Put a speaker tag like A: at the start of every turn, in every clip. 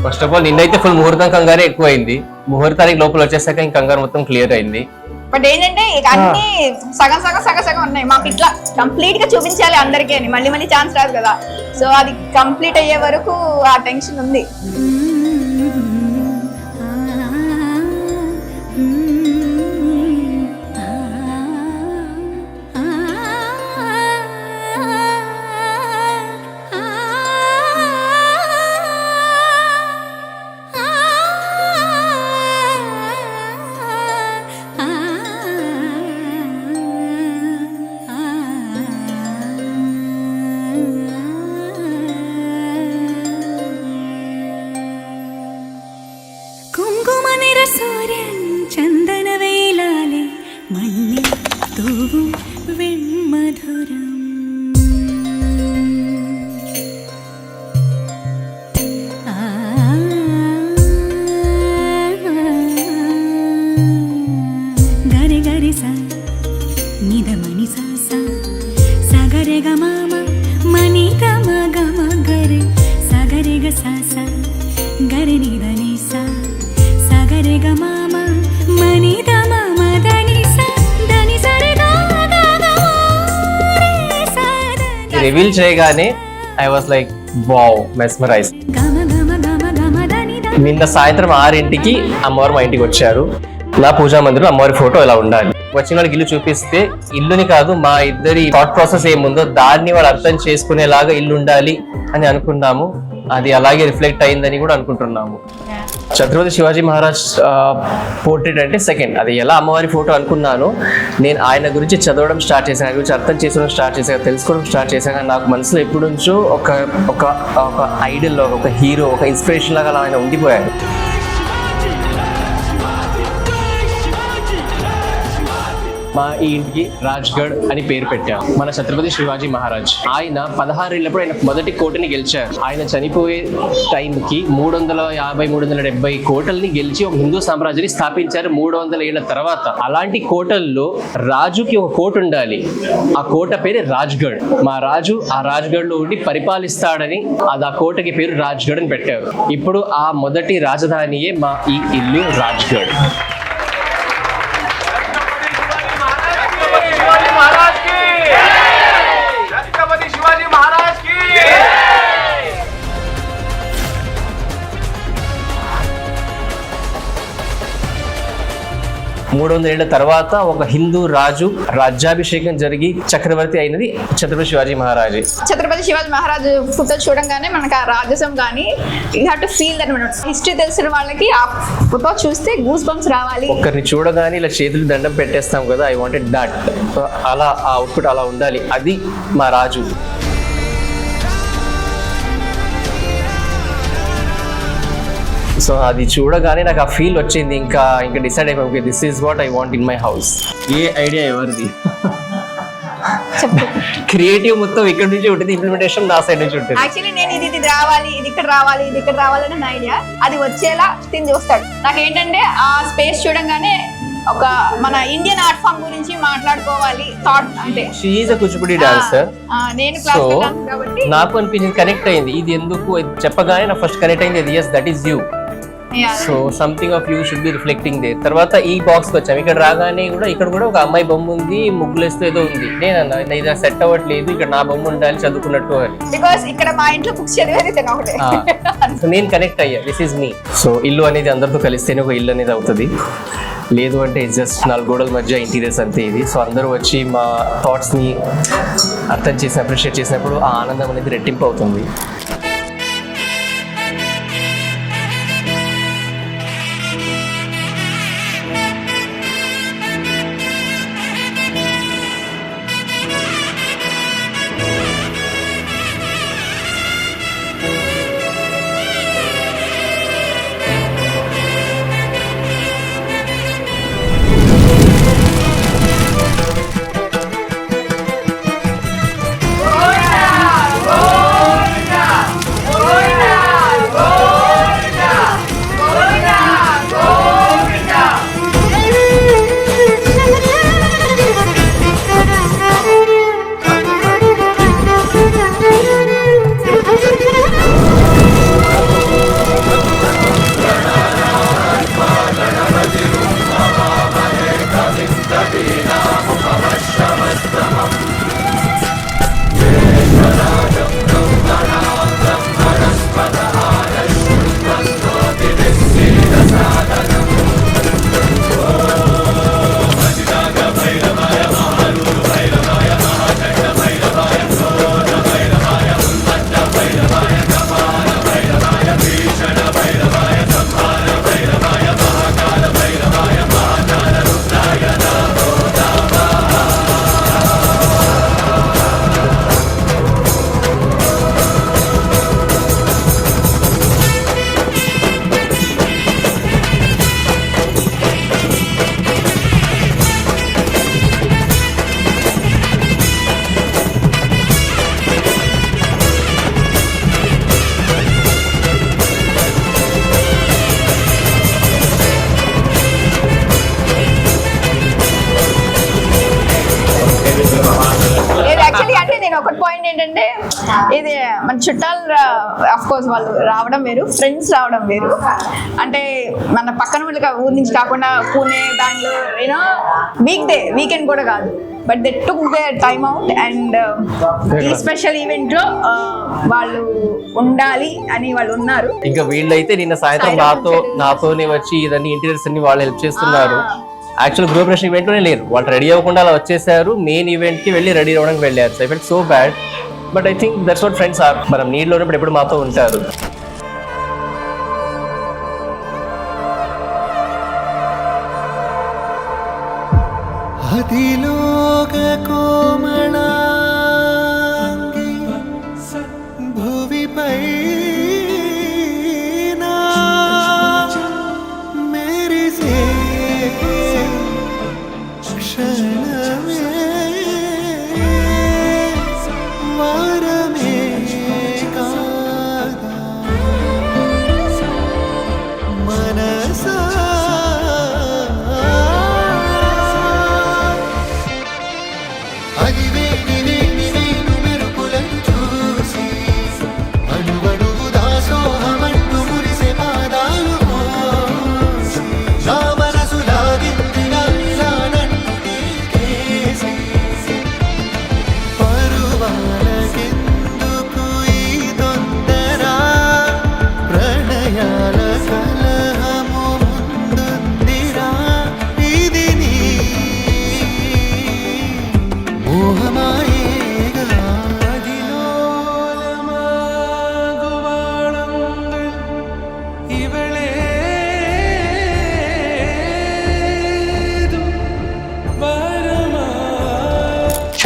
A: First of all నిన్నైతే full ముహూర్తం కంగారే ఎక్కువైంది. ముహూర్తానికి లోపల వచ్చేసాక ఇంక కంగారు మొత్తం క్లియర్ అయింది.
B: బట్ ఏంటంటే ఇక అన్ని సగం ఉన్నాయి. మాకు ఇట్లా కంప్లీట్ గా చూపించాలి అందరికీ అని, మళ్ళీ ఛాన్స్ రాదు కదా. సో అది కంప్లీట్ అయ్యే వరకు ఆ టెన్షన్ ఉంది.
A: రివీల్ చేయగానే I was like wow, mesmerize. నిన్న సాయంత్రం 6 అమ్మవారు మా ఇంటికి వచ్చారు. నా పూజా మందిరం అమ్మవారి ఫోటో ఇలా ఉండాలి. వచ్చిన వాళ్ళకి ఇల్లు చూపిస్తే ఇల్లుని కాదు, మా ఇద్దరి థాట్ ప్రాసెస్ ఏముందో దాన్ని వాళ్ళు అర్థం చేసుకునేలాగా ఇల్లు ఉండాలి అని అనుకున్నాము. అది అలాగే రిఫ్లెక్ట్ అయిందని కూడా అనుకుంటున్నాము. ఛత్రపతి శివాజీ మహారాజ్ పోర్ట్రేట్ అంటే సెకండ్. అది ఎలా అమ్మవారి ఫోటో అనుకున్నానో, నేను ఆయన గురించి చదవడం స్టార్ట్ చేశాను, ఆయన గురించి అర్థం చేసుకోవడం స్టార్ట్ చేశాను, తెలుసుకోవడం స్టార్ట్ చేశాను. నాకు మనసులో ఎప్పటి నుంచో ఒక ఐడల్, ఒక హీరో, ఒక ఇన్స్పిరేషన్ లాగా ఆయన ఉండిపోయాడు. మా ఈ ఇంటికి రాజ్గఢ్ అని పేరు పెట్టాం. మన ఛత్రపతి శివాజీ మహారాజ్ ఆయన 16 ఏళ్ళప్పుడు ఆయన మొదటి కోటని గెలిచారు. ఆయన చనిపోయే టైంకి 350-370 కోటల్ని గెలిచి ఒక హిందూ సామ్రాజ్యాన్ని స్థాపించారు 300 ఏళ్ల తర్వాత. అలాంటి కోటల్లో రాజుకి ఒక కోట ఉండాలి. ఆ కోట పేరు రాజ్గఢ్. మా రాజు ఆ రాజ్గఢ్ లో ఉండి పరిపాలిస్తాడని అది ఆ కోటకి పేరు రాజ్గఢ్ అని పెట్టారు. ఇప్పుడు ఆ మొదటి రాజధానియే మా ఈ ఇల్లు రాజ్గఢ్.
C: छत्रपति शिवाजी महाराज की
A: 300 ఏళ్ల తర్వాత ఒక హిందూ రాజు రాజ్యాభిషేకం జరిగి చక్రవర్తి అయినది ఛత్రపతి శివాజీ మహారాజే.
B: ఛత్రపతి శివాజీ మహారాజు ఫోటో చూడంగానే మనకు ఆ రాజసం కానీ you have to feel that. History తెలిసిన వాళ్ళకి ఆ ఫోటో చూస్తే గూస్ బంప్స్ రావాలి.
A: ఒక్కరిని చూడగానే ఇలా చేతులు దండం పెట్టేస్తాం కదా, ఐ వాంటెడ్ దట్. అలా ఆ అవుట్పుట్ అలా ఉండాలి. అది మా రాజు. సో అది చూడగానే నాకు ఆ ఫీల్ వచ్చింది. ఇంకా డిసైడ్ అయిపోయి this is what I want in my house. A idea ఎవరిది? క్రియేటివ్ మొత్తం ఇక్కడ నుంచి ఉంటుంది, ఇంప్లిమెంటేషన్ నా సైడ్ నుంచి ఉంటుంది.
B: యాక్చువల్లీ నేను ఇది రావాలి, ఇది ఇక్కడ రావాలి అని నా ఐడియా. అది వచ్చేలా తిని చూస్తాడు. నాకు ఏంటంటే ఆ స్పేస్ చూడంగానే ఒక మన ఇండియన్ ఆర్ట్ ఫామ్ గురించి మాట్లాడుకోవాలి థాట్. అంటే
A: she is a Kuchipudi dancer.
B: నేను క్లాసికల్ డాన్స్ కాబట్టి
A: నాకు అనిపించింది కనెక్ట్ అయింది. ఇది ఎందుకు చెప్పగానే నా ఫస్ట్ కనెక్ట్ అయింది. yes, that is you. So something of you should be reflecting they. తర్వాత ఈ బాక్స్ కి వచ్చాము. ఇక్కడ రాగానే ఇక్కడ కూడా ఒక అమ్మాయి బొమ్మ ఉంది, ముగ్గులేస్తూ ఏదో ఉంది. నేనన్నా ఇది సెట్ అవ్వట్లేదు, ఇక్కడ నా బొమ్మ ఉండాలి చదువుకున్నట్టు అని.
B: బికాస్ ఇక్కడ మా ఇంట్లో బుక్స్ చదివేది ఒకటే.
A: సో నేను కనెక్ట్ అయ్యా, దిస్ ఈజ్ మీ. సో ఇల్లు అనేది అందరితో కలిస్తేనే ఒక ఇల్లు అనేది అవుతుంది. లేదు అంటే జస్ట్ 4 గోడల మధ్య ఇంటీరియర్స్ అంతే ఇది. సో అందరూ వచ్చి మా థాట్స్ని అర్థం చేసి అప్రిషియేట్ చేసినప్పుడు ఆ ఆనందం అనేది రెట్టింపు అవుతుంది.
B: ఇది మన చుట్టాలు అఫ్ కోర్స్ వాళ్ళు రావడం వేరు, ఫ్రెండ్స్ రావడం వేరు. అంటే మన పక్కన ఊరి నుంచి కాకుండా పూణే, బెంగళూరు, యూనో వీకెండ్ కూడా కాదు, but they took there time out and ఈ స్పెషల్ ఈవెంట్ లో వాళ్ళు ఉండాలి అని వాళ్ళు ఉన్నారు.
A: ఇంకా వీళ్ళైతే నిన్న సాయంత్రం నాతోనే వచ్చి ఇదన్నీ ఇంటీరియర్స్ అన్ని వాళ్ళు హెల్ప్ చేస్తున్నారు. యాక్చువల్ గృహప్రవేశం ఈవెంట్ లోనే లేరు, వాళ్ళు రెడీ అవ్వకుండా అలా వచ్చేసారు, మెయిన్ ఈవెంట్ కి వెళ్ళి రెడీ అవ్వడానికి వెళ్ళారు. So I felt so bad, but I think that's what friends are. మనం నీళ్ళు ఉన్నప్పుడు ఎప్పుడు మాతో ఉంటారు.
D: అధిలోక కోమళాంగి భువిపై మెరిసే క్షణమే వరమే కాదా మనసా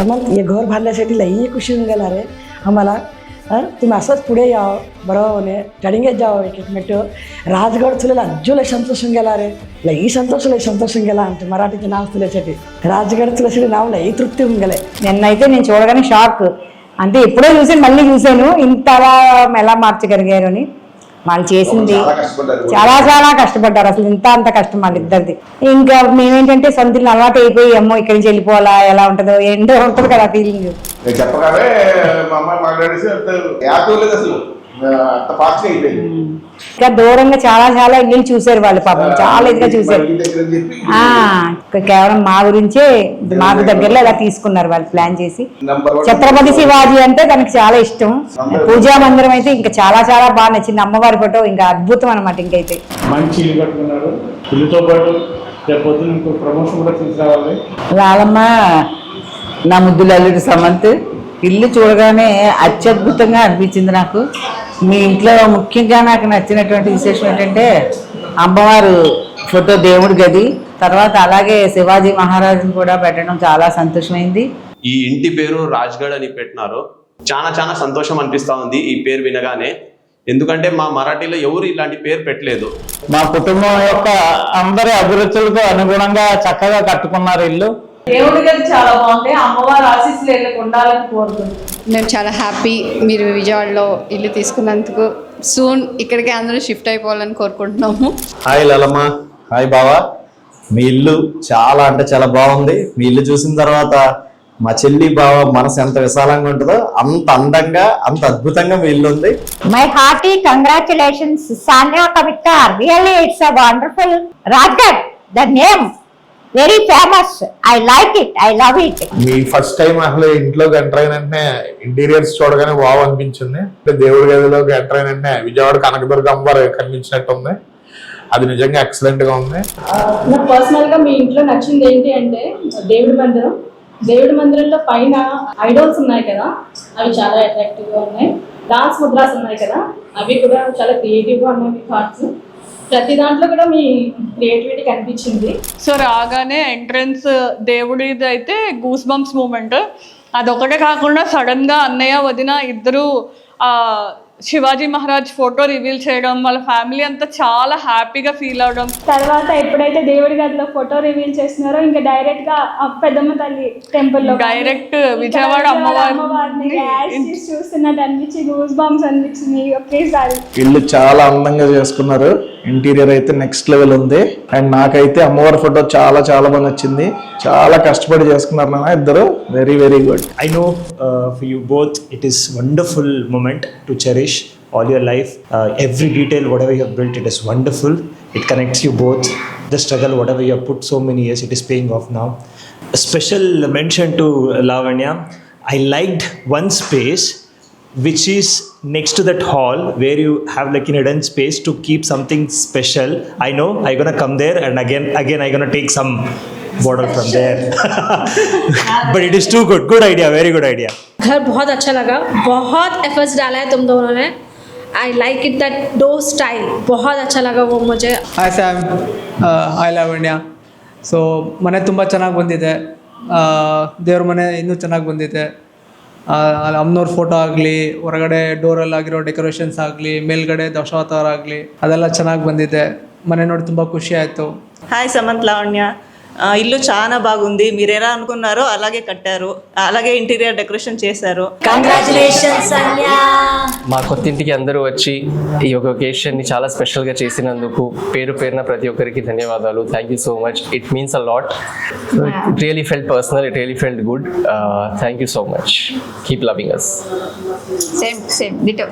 E: कमल ये घर भरण्यासाठी लई खुशी होऊन गेला रे आम्हाला. तुम्ही असंच पुढे यावं बरोबर चढिंगेत जावं एक मिनिट. राजगड तुला अज्जू लय संतोष होऊन गेला रे, लई संतोष होऊन गेला. आमच्या मराठीचे नाव तुल्यासाठी రాజగడ తులసి నావ లై తృప్తి ఉంగలే.
F: నిన్నైతే నేను చూడగానే షాక్, అంటే ఎప్పుడో చూసాను మళ్ళీ చూసాను, ఇంతలా ఎలా మార్చగలిగారు అని. వాళ్ళు చేసింది చాలా చాలా కష్టపడ్డారు, అసలు ఇంత అంత కష్టం వాళ్ళిద్దరిది. ఇంకా మేమేంటంటే సొంత ఇల్లు అలవాటు అయిపోయి అమ్మో ఇక్కడి నుంచి వెళ్ళిపోవాలా ఎలా ఉంటుందో ఏంటో ఉంటుంది కదా ఫీలింగ్.
C: చెప్పగానే మా అమ్మాయి మాట్లాడేసి అంత యాక్టివ్ లేదు అసలు, అంత ఫాస్ట్ అయిపోయింది.
F: ఇంకా దూరంగా చాలా చాలా ఇల్లు చూసారు వాళ్ళు, పాపం చాలా ఇదిగా చూసారు. కేవలం మా గురించే మాకు దగ్గరలో ఇలా తీసుకున్నారు వాళ్ళు ప్లాన్ చేసి. ఛత్రపతి శివాజీ అంటే తనకి చాలా ఇష్టం. పూజా మందిరం అయితే ఇంకా చాలా చాలా బాగా నచ్చింది. అమ్మవారి ఫోటో ఇంకా అద్భుతం అనమాట. ఇంకైతే
G: మంచి ఇల్లు కట్టుకున్నారు, ఇల్లుతో పాటు రేపు పొద్దున్న ఇంకో ప్రమోషన్ కూడా తీసుకురావాలి.
H: లాలమ్మ నా ముద్దుల అల్లుడు సమంత్ ఇల్లు చూడగానే అత్యద్భుతంగా అనిపించింది నాకు. మీ ఇంట్లో ముఖ్యంగా నాకు నచ్చినటువంటి విశేషం ఏంటంటే అమ్మవారు ఫోటో, దేవుడి గది, తర్వాత అలాగే శివాజీ మహారాజుని కూడా పెట్టడం చాలా సంతోషమైంది.
I: ఈ ఇంటి పేరు రాజ్గఢ్ అని పెట్టినారు. చాలా సంతోషం అనిపిస్తా ఉంది ఈ పేరు వినగానే, ఎందుకంటే మా మరాఠీలో ఎవరు ఇలాంటి పేరు పెట్టలేదు.
G: మా కుటుంబం యొక్క అందరి అభిరుచులకు అనుగుణంగా చక్కగా కట్టుకున్నారు ఇల్లు.
J: దేవుడి గది చాలా బాగుంది, అమ్మవారి ఆశీస్సులు వీళ్ళకి ఉండాలని కోరుతుంది.
K: మేము చాలా హ్యాపీ మీరు విజయవాడలో ఇల్లు తీసుకున్నందుకు. సూన్ ఇక్కడికి అందరూ షిఫ్ట్ అయిపోవాలని కోరుకుంటున్నాము.
L: హాయ్ లలమ్మ, హాయ్ బావా. మీ ఇల్లు చాలా అంటే చాలా బాగుంది. మీ ఇల్లు చూసిన తర్వాత మా చెల్లి బావ మనసు ఎంత విశాలంగా ఉంటుందో అంత అందంగా అంత అద్భుతంగా మీ ఇల్లు ఉంది.
F: My hearty congratulations Sanya Kavitha, really it's a wonderful Rajgarh. The name very famous, I like it, I love it.
G: Me first time అసలు ఇంట్లోకి ఎంటర్ అయిన వెంటనే ఇంటీరియర్స్ చూడగానే వావ్ అనిపించింది. దేవుడి గదిలోకి ఎంటర్ అయిన వెంటనే విజయవాడ కనకదుర్గ అమ్మవారు కనిపించినట్టు ఉంది. అది నిజంగా ఎక్సలెంట్ గా ఉంది.
J: నాకు పర్సనల్ గా మీ ఇంట్లో నచ్చింది ఏంటి అంటే దేవుడి మందిరం. దేవుడి మందిరంలో పైన ఐడల్స్ ఉన్నాయి కదా, అవి చాలా అట్రాక్టివ్ గా ఉన్నాయి. డాన్స్ ముద్రాస్ ఉన్నాయి కదా, అవి కూడా చాలా క్రియేటివ్ గా ఉన్నాయి. మీ థాట్స్ ప్రతి దాంట్లో కూడా మీ క్రియేటివిటీ కనిపించింది.
M: సో రాగానే ఎంట్రన్స్ దేవుడిది అయితే గూస్ బంప్స్ మూమెంట్. అదొకటే కాకుండా సడన్ గా అన్నయ్య వదిన ఇద్దరు శివాజీ మహారాజ్ ఫోటో రివీల్ చేయడం, వాళ్ళ ఫ్యామిలీ అంతా చాలా హ్యాపీగా ఫీల్ అవడం.
J: తర్వాత ఎప్పుడైతే దేవుడి గదిలో ఫోటో రివీల్ చేస్తున్నారో ఇంకా డైరెక్ట్ గా పెద్దమ్మ తల్లి టెంపుల్ లో
M: డైరెక్ట్ విజయవాడ
J: అమ్మవారిని చూస్తున్నట్టు అనిపించి గూస్ బంప్స్ అనిపించింది ఒకేసారి.
L: ఇల్లు చాలా అందంగా చేసుకున్నారు.
N: ఇంటీరియర్ అయితే నెక్స్ట్ లెవెల్ ఉంది. అండ్ నాకైతే అమ్మవారి ఫోటో చాలా చాలా బాగా నచ్చింది. చాలా కష్టపడి చేసుకున్నారు నాన్న ఇద్దరు. Very very good.
O: I know for you both, it is wonderful moment to cherish all your life. Every detail, whatever you have built, it is wonderful. It connects you both. The struggle, whatever you have put so many years, it is paying off now. A special mention to Lavanya. I liked one space which is next to that hall where you have like an hidden space to keep something special. I know I'm gonna come there and again I'm gonna take some bottle from there. But it is too good idea, very good idea.
J: घर बहुत अच्छा लगा, बहुत efforts डाला है तुम दोनों ने. I like it that do style, बहुत अच्छा लगा वो मुझे.
P: Hi Sam, hi Lavanya. So ಮನೆ ತುಂಬ ಚೆನ್ನಾಗಿ ಬಂದಿದೆ. ದೇವ್ರ ಮನೆ ಇನ್ನೂ ಚೆನ್ನಾಗಿ ಬಂದಿದೆ. ಅಮ್ಮನವ್ರ ಫೋಟೋ ಆಗಲಿ, ಹೊರಗಡೆ ಡೋರಲ್ಲಾಗಿರೋ ಡೆಕೋರೇಷನ್ಸ್ ಆಗಲಿ, ಮೇಲ್ಗಡೆ ದಶಾವತಾರ ಆಗಲಿ, ಅದೆಲ್ಲ ಚೆನ್ನಾಗಿ ಬಂದಿದೆ. ಮನೆ ನೋಡಿ ತುಂಬ ಖುಷಿ ಆಯಿತು.
Q: హాయ్ సమంత్, లావణ్య. ఇల్లు చాలా బాగుంది. మీరు ఎలా అనుకున్నారో అలాగే కట్టారు, అలాగే ఇంటీరియర్ డెకరేషన్ చేశారు.
F: కంగ్రాచులేషన్స్ అన్యా.
A: మా కొత్త ఇంటికి అందరూ వచ్చి ఈ ఒక ఒకేషన్ని చాలా స్పెషల్గా చేసినందుకు పేరు పేరున ప్రతి ఒక్కరికి ధన్యవాదాలు. Thank you so much. It means a lot. It really felt personal, it really felt good. Thank you so much. Keep loving us.
B: Same ditto.